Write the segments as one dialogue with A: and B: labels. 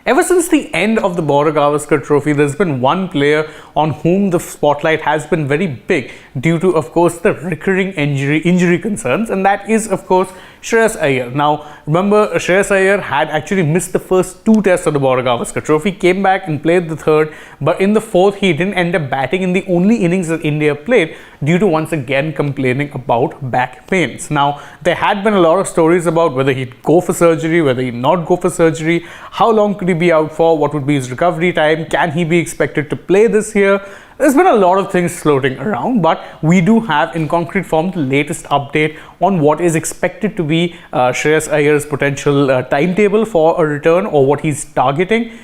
A: Ever since the end of the Border Gavaskar Trophy, there's been one player on whom the spotlight has been very big due to, of course, the recurring injury concerns, and that is, of course, Shreyas Iyer. Now, remember, Shreyas Iyer had actually missed the first two tests of the Border Gavaskar Trophy, came back and played the third, but in the fourth, he didn't end up batting in the only innings that India played due to once again complaining about back pains. Now, there had been a lot of stories about whether he'd go for surgery, whether he'd not go for surgery, how long could he be out for, what would be his recovery time, can he be expected to play this year. There's been a lot of things floating around, but we do have in concrete form the latest update on what is expected to be Shreyas Iyer's potential timetable for a return, or what he's targeting,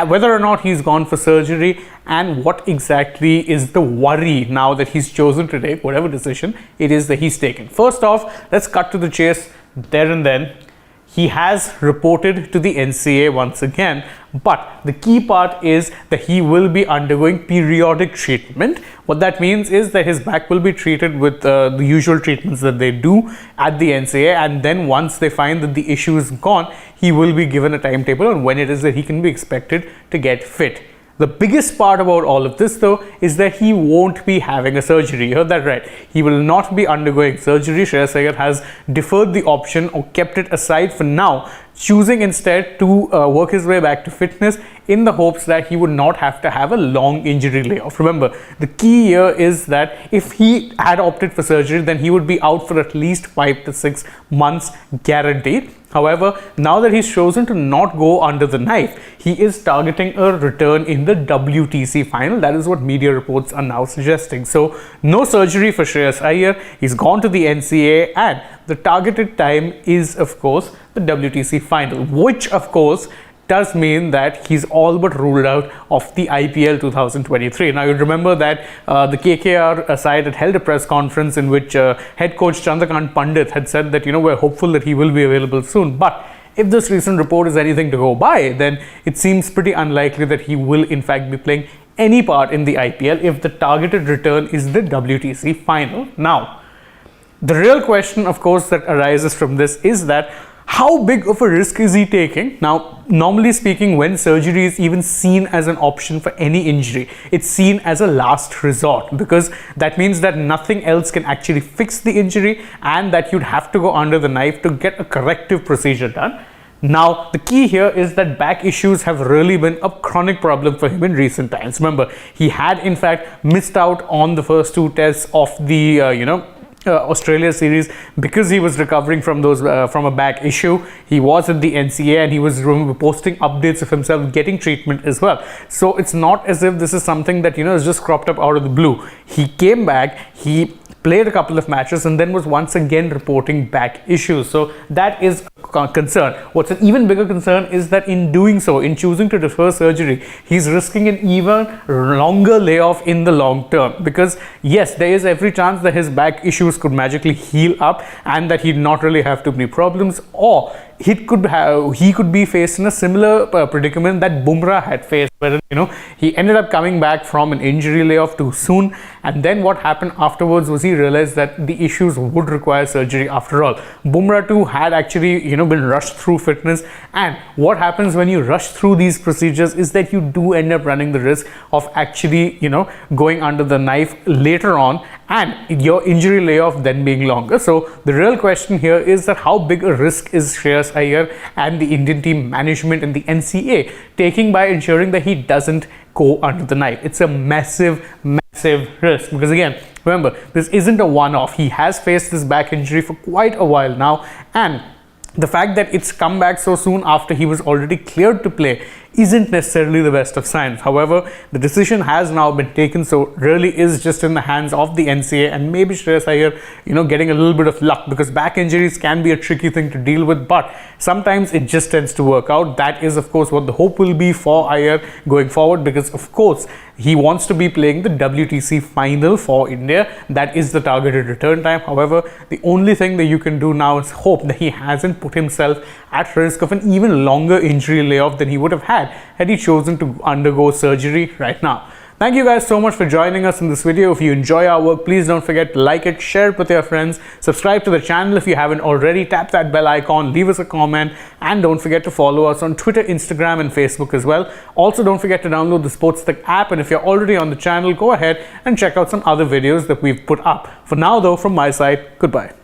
A: whether or not he's gone for surgery, and what exactly is the worry now that he's chosen to take whatever decision it is that he's taken. First off, let's cut to the chase there and then. He has reported to the NCA once again, but the key part is that he will be undergoing periodic treatment. What that means is that his back will be treated with the usual treatments that they do at the NCA, and then once they find that the issue is gone, he will be given a timetable on when it is that he can be expected to get fit. The biggest part about all of this, though, is that he won't be having a surgery. You heard that right. He will not be undergoing surgery. Shreyas Iyer has deferred the option or kept it aside for now, choosing instead to work his way back to fitness in the hopes that he would not have to have a long injury layoff. Remember, the key here is that if he had opted for surgery, then he would be out for at least 5 to 6 months guaranteed. However, now that he's chosen to not go under the knife, he is targeting a return in the WTC final. That is what media reports are now suggesting. So, no surgery for Shreyas Iyer. He's gone to the NCA, and the targeted time is, of course, the WTC final, which, of course, does mean that he's all but ruled out of the IPL 2023. Now, you remember that the KKR side had held a press conference in which head coach Chandrakant Pandit had said that, we're hopeful that he will be available soon. But if this recent report is anything to go by, then it seems pretty unlikely that he will, in fact, be playing any part in the IPL if the targeted return is the WTC final. Now, the real question, of course, that arises from this is that how big of a risk is he taking? Now, normally speaking, when surgery is even seen as an option for any injury, it's seen as a last resort, because that means that nothing else can actually fix the injury and that you'd have to go under the knife to get a corrective procedure done. Now, the key here is that back issues have really been a chronic problem for him in recent times. Remember, he had in fact missed out on the first two tests of the, Australia series because he was recovering from those from a back issue. He was at the NCA and he was posting updates of himself getting treatment as well. So it's not as if this is something that is just cropped up out of the blue. He came back, he played a couple of matches, and then was once again reporting back issues. So that is a concern. What's an even bigger concern is that in doing so, in choosing to defer surgery, he's risking an even longer layoff in the long term, because yes, there is every chance that his back issues could magically heal up and that he'd not really have too many problems, or he could be faced in a similar predicament that Bumrah had faced, where he ended up coming back from an injury layoff too soon, and then what happened afterwards was he realized that the issues would require surgery after all. Bumrah too had actually been rushed through fitness, and what happens when you rush through these procedures is that you do end up running the risk of actually going under the knife later on, and your injury layoff then being longer. So the real question here is that how big a risk is Shreyas Iyer and the Indian team management and the NCA taking by ensuring that he doesn't go under the knife? It's a massive risk, because again, remember, this isn't a one-off. He has faced this back injury for quite a while now, and the fact that it's come back so soon after he was already cleared to play isn't necessarily the best of signs. However, the decision has now been taken, so really is just in the hands of the NCA and maybe Shreyas Iyer, getting a little bit of luck, because back injuries can be a tricky thing to deal with, but sometimes it just tends to work out. That is, of course, what the hope will be for Iyer going forward, because of course he wants to be playing the WTC final for India. That is the targeted return time. However, the only thing that you can do now is hope that he hasn't put himself at risk of an even longer injury layoff than he would have had he chosen to undergo surgery right now. Thank you guys so much for joining us in this video. If you enjoy our work, please don't forget to like it, share it with your friends, subscribe to the channel if you haven't already, tap that bell icon, leave us a comment, and don't forget to follow us on Twitter, Instagram, and Facebook as well. Also, don't forget to download the AajTak app, and if you're already on the channel, go ahead and check out some other videos that we've put up. For now though, from my side, goodbye.